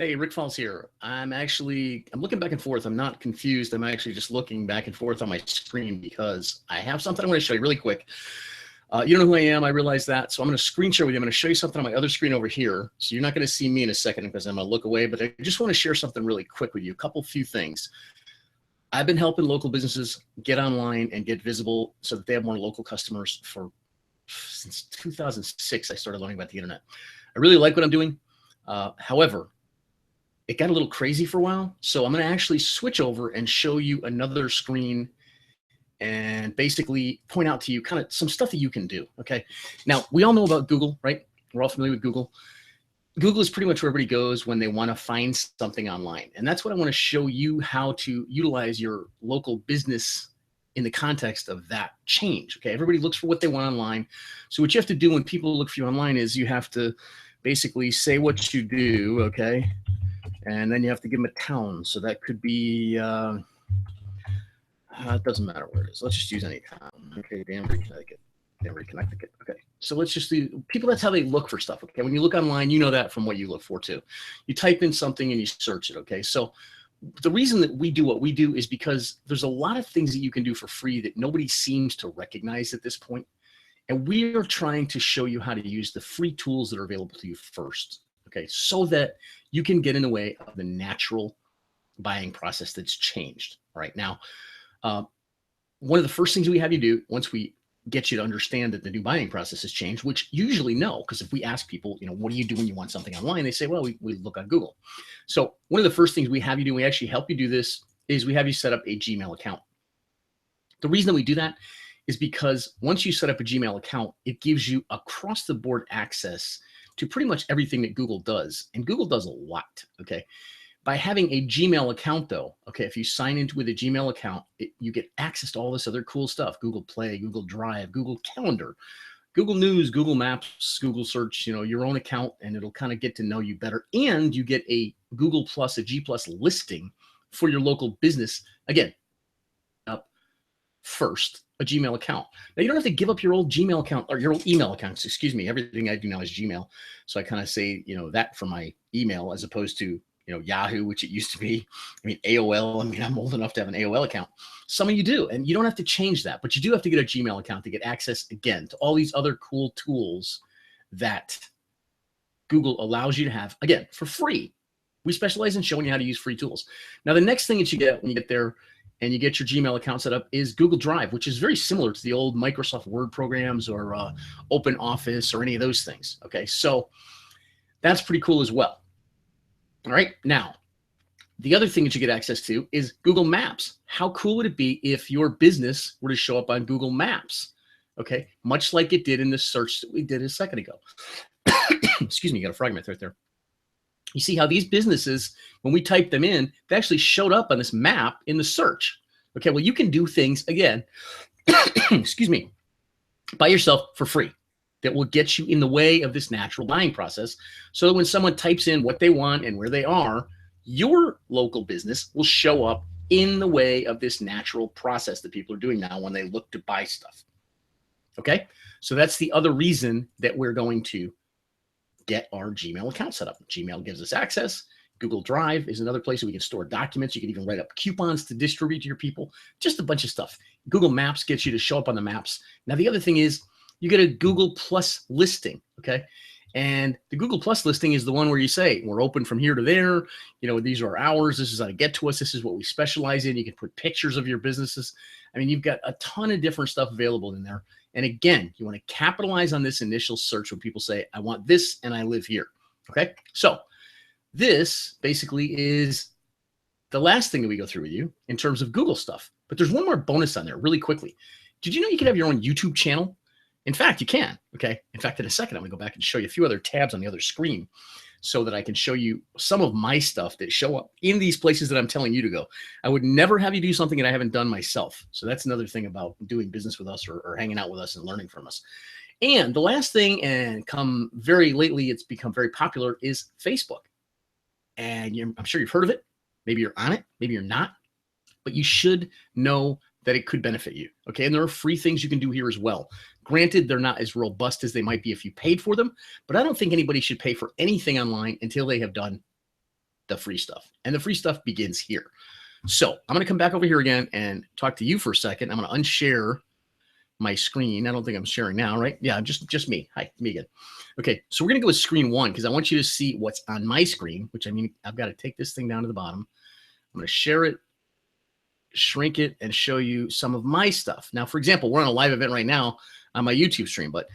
Hey, Rick Falls here. I'm looking back and forth. I'm not confused. I'm actually just looking back and forth on my screen because I have something I want to show you really quick. You don't know who I am. I realize that. So I'm going to screen share with you. I'm going to show you something on my other screen over here. So you're not going to see me in a second because I'm going to look away, but I just want to share something really quick with you. Few things. I've been helping local businesses get online and get visible so that they have more local customers since 2006. I started learning about the internet. I really like what I'm doing. However, it got a little crazy for a while. So I'm going to actually switch over and show you another screen and basically point out to you kind of some stuff that you can do. Okay. Now, we all know about Google, right? We're all familiar with Google. Google is pretty much where everybody goes when they want to find something online. And that's what I want to show you, how to utilize your local business in the context of that change. Okay. Everybody looks for what they want online. So what you have to do when people look for you online is you have to basically say what you do. Okay. And then you have to give them a town. So that could be, it doesn't matter where it is. Let's just use any town. Okay, Danbury, Connecticut. Danbury, Connecticut. Okay, so let's just do people. That's how they look for stuff. Okay, when you look online, you know that from what you look for too. You type in something and you search it. Okay, so the reason that we do what we do is because there's a lot of things that you can do for free that nobody seems to recognize at this point. And we are trying to show you how to use the free tools that are available to you first. Okay, so that you can get in the way of the natural buying process that's changed. All right, now, one of the first things we have you do once we get you to understand that the new buying process has changed, which usually no, because if we ask people, what do you do when you want something online? They say, well, we look on Google. So one of the first things we have you do, we actually help you do this, is we have you set up a Gmail account. The reason that we do that is because once you set up a Gmail account, it gives you across the board access to pretty much everything that Google does. And Google does a lot, okay? By having a Gmail account though, okay, if you sign into with a Gmail account, you get access to all this other cool stuff: Google Play, Google Drive, Google Calendar, Google News, Google Maps, Google Search, your own account, and it'll kind of get to know you better. And you get a Google Plus, a G Plus listing for your local business. Again, up first, a Gmail account. Now, you don't have to give up your old Gmail account or your old email accounts. Excuse me. Everything I do now is Gmail. So I kind of say, that for my email as opposed to, Yahoo, which it used to be. I mean, AOL. I mean, I'm old enough to have an AOL account. Some of you do, and you don't have to change that, but you do have to get a Gmail account to get access again to all these other cool tools that Google allows you to have, again, for free. We specialize in showing you how to use free tools. Now, the next thing that you get when you get there and you get your Gmail account set up is Google Drive, which is very similar to the old Microsoft Word programs or Open Office or any of those things. Okay, so that's pretty cool as well. All right, now, the other thing that you get access to is Google Maps. How cool would it be if your business were to show up on Google Maps? Okay, much like it did in the search that we did a second ago. Excuse me, you got a frog in my throat there. You see how these businesses, when we typed them in, they actually showed up on this map in the search. Okay, well, you can do things, again, excuse me, by yourself for free that will get you in the way of this natural buying process, so that when someone types in what they want and where they are, your local business will show up in the way of this natural process that people are doing now when they look to buy stuff. Okay, so that's the other reason that we're going to get our Gmail account set up. Gmail gives us access. Google Drive is another place where we can store documents. You can even write up coupons to distribute to your people. Just a bunch of stuff. Google Maps gets you to show up on the maps. Now, the other thing is you get a Google Plus listing, okay? And the Google Plus listing is the one where you say, we're open from here to there. These are our hours. This is how to get to us. This is what we specialize in. You can put pictures of your businesses. I mean, you've got a ton of different stuff available in there. And again, you want to capitalize on this initial search when people say, I want this and I live here. Okay. So this basically is the last thing that we go through with you in terms of Google stuff. But there's one more bonus on there really quickly. Did you know you can have your own YouTube channel? In fact, you can. Okay. In fact, in a second, I'm going to go back and show you a few other tabs on the other screen so that I can show you some of my stuff that show up in these places that I'm telling you to go. I would never have you do something that I haven't done myself. So that's another thing about doing business with us or hanging out with us and learning from us. And the last thing, and come very lately, it's become very popular, is Facebook. And I'm sure you've heard of it. Maybe you're on it, maybe you're not, but you should know that it could benefit you. Okay. And there are free things you can do here as well. Granted, they're not as robust as they might be if you paid for them, but I don't think anybody should pay for anything online until they have done the free stuff. And the free stuff begins here. So I'm going to come back over here again and talk to you for a second. I'm going to unshare my screen. I don't think I'm sharing now, right? Yeah, just me. Hi, me again. Okay, so we're going to go with screen one because I want you to see what's on my screen, which I mean, I've got to take this thing down to the bottom. I'm going to share it, shrink it, and show you some of my stuff. Now, for example, we're on a live event right now on my YouTube stream, but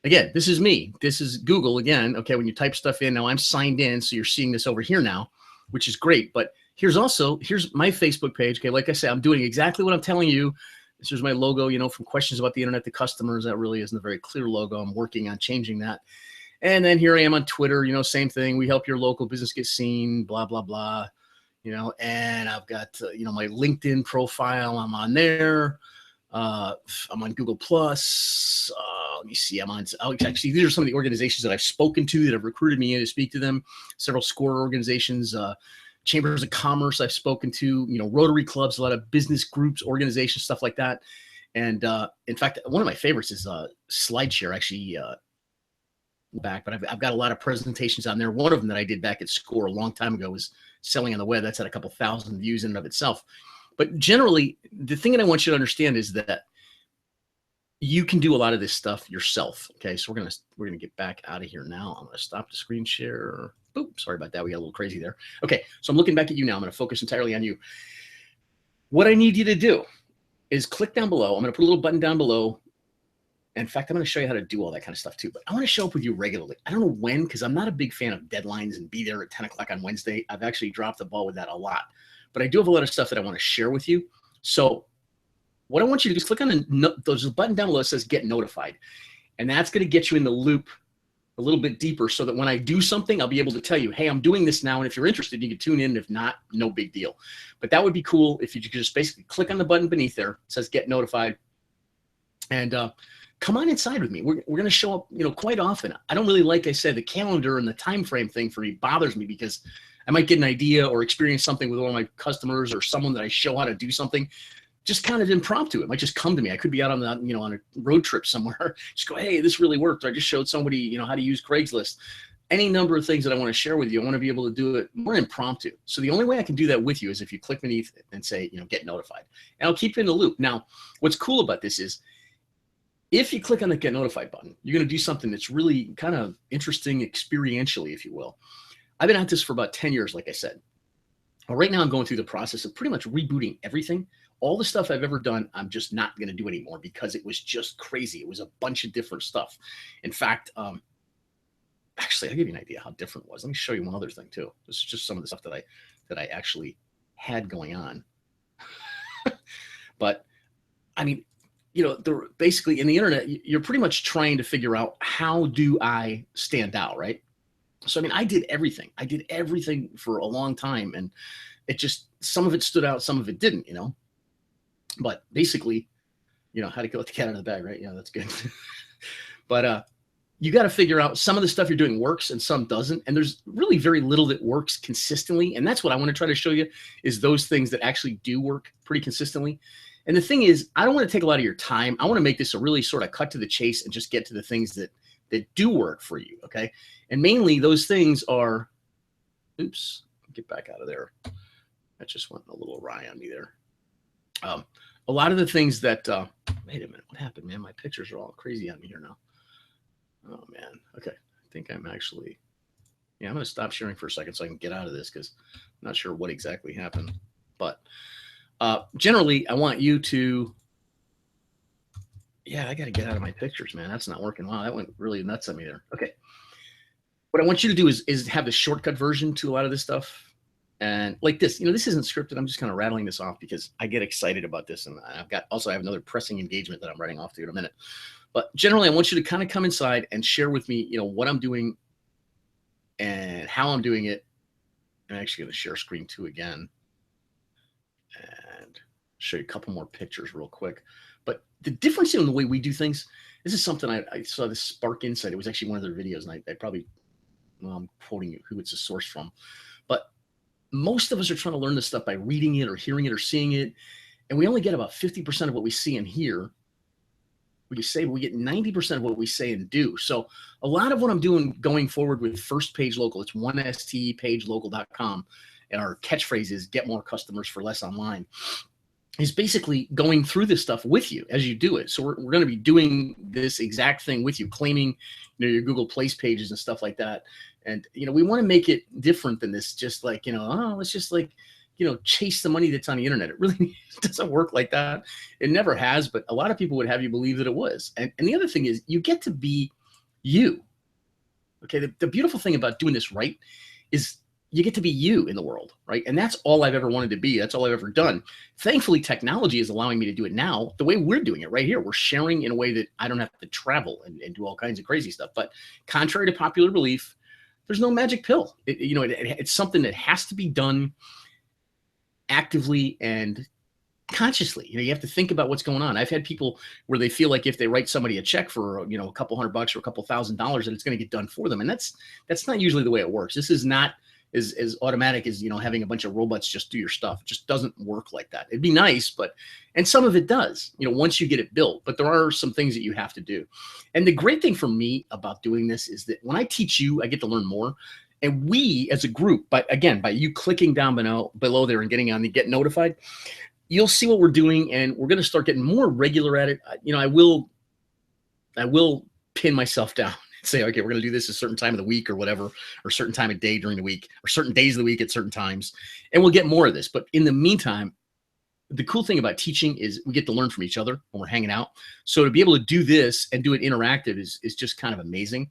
again, this is me. This is Google again. Okay, when you type stuff in, now I'm signed in, so you're seeing this over here now, which is great. But here's my Facebook page. Okay, like I said, I'm doing exactly what I'm telling you. This is my logo, you know, from questions about the internet to customers. That really isn't a very clear logo. I'm working on changing that. And then here I am on Twitter, you know, same thing. We help your local business get seen, blah, blah, blah, you know, and I've got, you know, my LinkedIn profile. I'm on there. I'm on Google Plus. Let me see. Actually, these are some of the organizations that I've spoken to that have recruited me in to speak to them. Several SCORE organizations, chambers of commerce I've spoken to, you know, Rotary clubs, a lot of business groups, organizations, stuff like that. And in fact, one of my favorites is SlideShare, actually back, but I've got a lot of presentations on there. One of them that I did back at SCORE a long time ago was selling on the web. That's had a couple thousand views in and of itself. But generally, the thing that I want you to understand is that you can do a lot of this stuff yourself. Okay, so we're gonna get back out of here now. I'm gonna stop the screen share. Boop, sorry about that. We got a little crazy there. Okay, so I'm looking back at you now. I'm gonna focus entirely on you. What I need you to do is click down below. I'm gonna put a little button down below. In fact, I'm gonna show you how to do all that kind of stuff too. But I want to show up with you regularly. I don't know when, because I'm not a big fan of deadlines and be there at 10 o'clock on Wednesday. I've actually dropped the ball with that a lot. But I do have a lot of stuff that I want to share with you. So what I want you to do is click on there's a button down below that says get notified. And that's going to get you in the loop a little bit deeper so that when I do something, I'll be able to tell you, hey, I'm doing this now. And if you're interested, you can tune in. If not, no big deal. But that would be cool if you could just basically click on the button beneath there. It says get notified. And come on inside with me. We're going to show up, you know, quite often. I don't really, like I said, the calendar and the time frame thing for me bothers me because I might get an idea or experience something with one of my customers or someone that I show how to do something, just kind of impromptu. It might just come to me. I could be out on the, you know, on a road trip somewhere. Just go, hey, this really worked. Or I just showed somebody, you know, how to use Craigslist. Any number of things that I want to share with you. I want to be able to do it more impromptu. So the only way I can do that with you is if you click beneath it and say, you know, get notified. And I'll keep you in the loop. Now, what's cool about this is if you click on the get notified button, you're going to do something that's really kind of interesting experientially, if you will. I've been at this for about 10 years, like I said. Well, right now I'm going through the process of pretty much rebooting everything. All the stuff I've ever done, I'm just not going to do anymore because it was just crazy. It was a bunch of different stuff. In fact, actually, I'll give you an idea how different it was. Let me show you one other thing too. This is just some of the stuff that I actually had going on. But I mean, you know, basically in the internet, you're pretty much trying to figure out how do I stand out, right? So, I mean, I did everything. I did everything for a long time. And it just, some of it stood out, some of it didn't, you know. But basically, you know, how to let the cat out of the bag, right? Yeah, that's good. But you got to figure out some of the stuff you're doing works and some doesn't. And there's really very little that works consistently. And that's what I want to try to show you is those things that actually do work pretty consistently. And the thing is, I don't want to take a lot of your time. I want to make this a really sort of cut to the chase and just get to the things that do work for you, okay? And mainly those things are, oops, get back out of there. That just went a little awry on me there. A lot of the things that, wait a minute, what happened, man? My pictures are all crazy on me here now. Oh, man. Okay, I think I'm actually, yeah, I'm going to stop sharing for a second so I can get out of this because I'm not sure what exactly happened. But generally, I want you to, yeah, I got to get out of my pictures, man. That's not working. Wow, that went really nuts on me there. Okay. What I want you to do is have the shortcut version to a lot of this stuff. And like this, you know, this isn't scripted. I'm just kind of rattling this off because I get excited about this. And I have another pressing engagement that I'm running off to in a minute. But generally, I want you to kind of come inside and share with me, you know, what I'm doing and how I'm doing it. I'm actually going to share screen 2 again and show you a couple more pictures real quick. But the difference in the way we do things, this is something I saw this spark insight. It was actually one of their videos, and I probably, well, I'm quoting you who it's a source from. But most of us are trying to learn this stuff by reading it or hearing it or seeing it. And we only get about 50% of what we see and hear we say, but we get 90% of what we say and do. So a lot of what I'm doing going forward with First Page Local, it's 1stpagelocal.com. And our catchphrase is get more customers for less online, is basically going through this stuff with you as you do it. So we're going to be doing this exact thing with you, claiming, your Google Place pages and stuff like that. And, we want to make it different than this, just like, let's just like, chase the money that's on the internet. It really doesn't work like that. It never has, but a lot of people would have you believe that it was. And the other thing is you get to be you. Okay. The beautiful thing about doing this right is you get to be you in the world, right? And that's all I've ever wanted to be. That's all I've ever done. Thankfully, technology is allowing me to do it now the way we're doing it right here. We're sharing in a way that I don't have to travel and do all kinds of crazy stuff. But contrary to popular belief, there's no magic pill. It's something that has to be done actively and consciously. You have to think about what's going on. I've had people where they feel like if they write somebody a check for, a couple $100 or a couple $1,000, that it's going to get done for them. And that's not usually the way it works. This is not as automatic as, having a bunch of robots just do your stuff. It just doesn't work like that. It'd be nice, and some of it does, once you get it built, but there are some things that you have to do. And the great thing for me about doing this is that when I teach you, I get to learn more. And we as a group, by you clicking down below there and getting on the get notified, you'll see what we're doing, and we're going to start getting more regular at it. I will pin myself down. Say, okay, we're going to do this a certain time of the week or whatever, or a certain time of day during the week, or certain days of the week at certain times. And we'll get more of this. But in the meantime, the cool thing about teaching is we get to learn from each other when we're hanging out. So to be able to do this and do it interactive is just kind of amazing.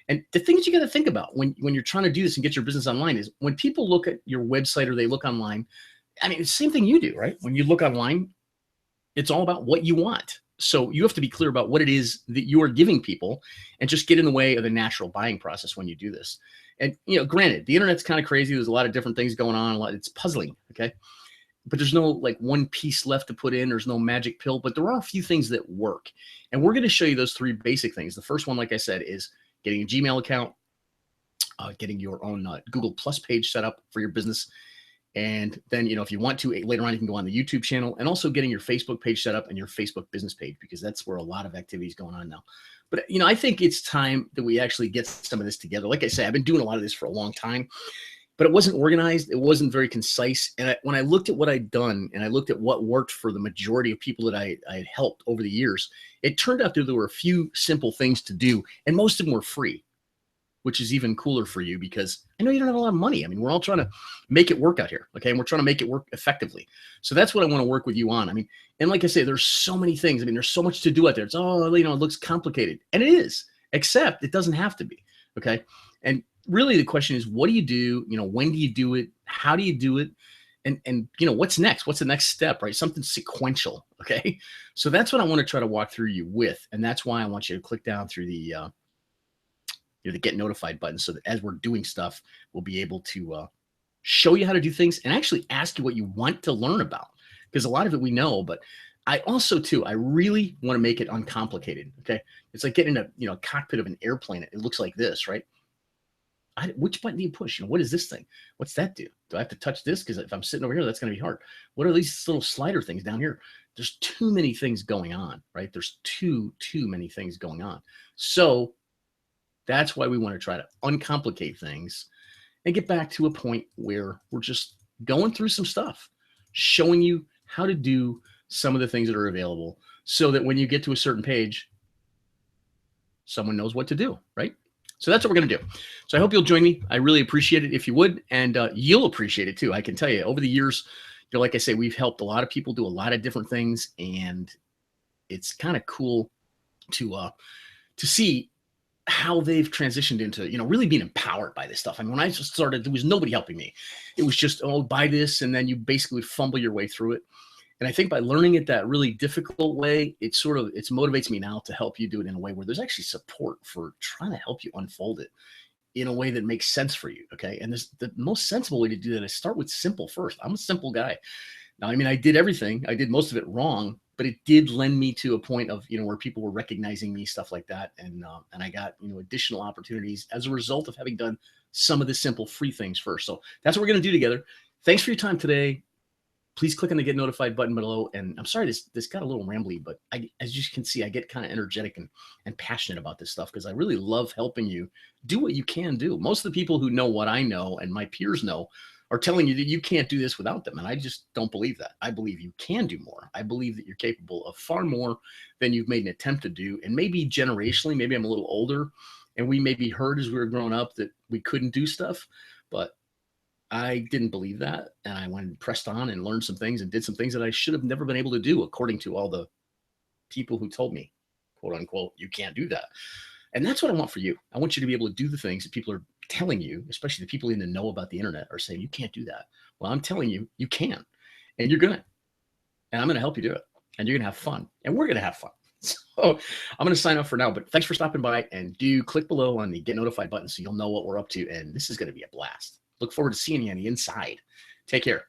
And the things you got to think about when you're trying to do this and get your business online is when people look at your website or they look online, it's the same thing you do, right? When you look online, it's all about what you want. So you have to be clear about what it is that you are giving people and just get in the way of the natural buying process when you do this. And, granted, the internet's kind of crazy. There's a lot of different things going on. It's puzzling. Okay. But there's no like one piece left to put in. There's no magic pill, but there are a few things that work. And we're going to show you those three basic things. The first one, like I said, is getting a Gmail account, getting your own Google Plus page set up for your business. And then, if you want to later on, you can go on the YouTube channel, and also getting your Facebook page set up and your Facebook business page, because that's where a lot of activity is going on now. But, I think it's time that we actually get some of this together. Like I said, I've been doing a lot of this for a long time, but it wasn't organized. It wasn't very concise. And when I looked at what I'd done and I looked at what worked for the majority of people that I had helped over the years, it turned out that there were a few simple things to do, and most of them were free, which is even cooler for you because I know you don't have a lot of money. We're all trying to make it work out here, okay? And we're trying to make it work effectively. So that's what I want to work with you on. And like I say, there's so many things. There's so much to do out there. It's, it looks complicated. And it is, except it doesn't have to be, okay? And really the question is, what do you do? When do you do it? How do you do it? And what's next? What's the next step, right? Something sequential, okay? So that's what I want to try to walk through you with. And that's why I want you to click down through the get notified button, so that as we're doing stuff, we'll be able to show you how to do things and actually ask you what you want to learn about, because a lot of it we know, but I also too, I really want to make it uncomplicated. Okay. It's like getting a cockpit of an airplane. It looks like this, right? Which button do you push? What is this thing? What's that do? Do I have to touch this? Because if I'm sitting over here, that's going to be hard. What are these little slider things down here? There's too many things going on, right? There's too many things going on. So that's why we want to try to uncomplicate things and get back to a point where we're just going through some stuff, showing you how to do some of the things that are available, so that when you get to a certain page, someone knows what to do, right? So that's what we're going to do. So I hope you'll join me. I really appreciate it if you would, and you'll appreciate it too. I can tell you, over the years, like I say, we've helped a lot of people do a lot of different things, and it's kind of cool to see how they've transitioned into, really being empowered by this stuff. When I just started, there was nobody helping me. It was just, buy this, and then you basically would fumble your way through it. And I think by learning it that really difficult way, it motivates me now to help you do it in a way where there's actually support for trying to help you unfold it in a way that makes sense for you. Okay. And the most sensible way to do that is start with simple first. I'm a simple guy. Now, I did everything. I did most of it wrong, but it did lend me to a point of, where people were recognizing me, stuff like that. And I got, additional opportunities as a result of having done some of the simple free things first. So that's what we're going to do together. Thanks for your time today. please click on the get notified button below. And I'm sorry, this got a little rambly, but as you can see, I get kind of energetic and passionate about this stuff because I really love helping you do what you can do. Most of the people who know what I know and my peers know are telling you that you can't do this without them. And I just don't believe that. I believe you can do more. I believe that you're capable of far more than you've made an attempt to do. And maybe generationally, maybe I'm a little older and we maybe heard as we were growing up that we couldn't do stuff, but I didn't believe that. And I went and pressed on and learned some things and did some things that I should have never been able to do, according to all the people who told me, quote unquote, you can't do that. And that's what I want for you. I want you to be able to do the things that people are telling you, especially the people in the know about the internet, are saying you can't do that. Well, I'm telling you, you can, and you're gonna, and I'm gonna help you do it, and you're gonna have fun, and we're gonna have fun. So I'm gonna sign off for now, but thanks for stopping by, and do click below on the get notified button so you'll know what we're up to, and this is gonna be a blast. Look forward to seeing you on the inside. Take care.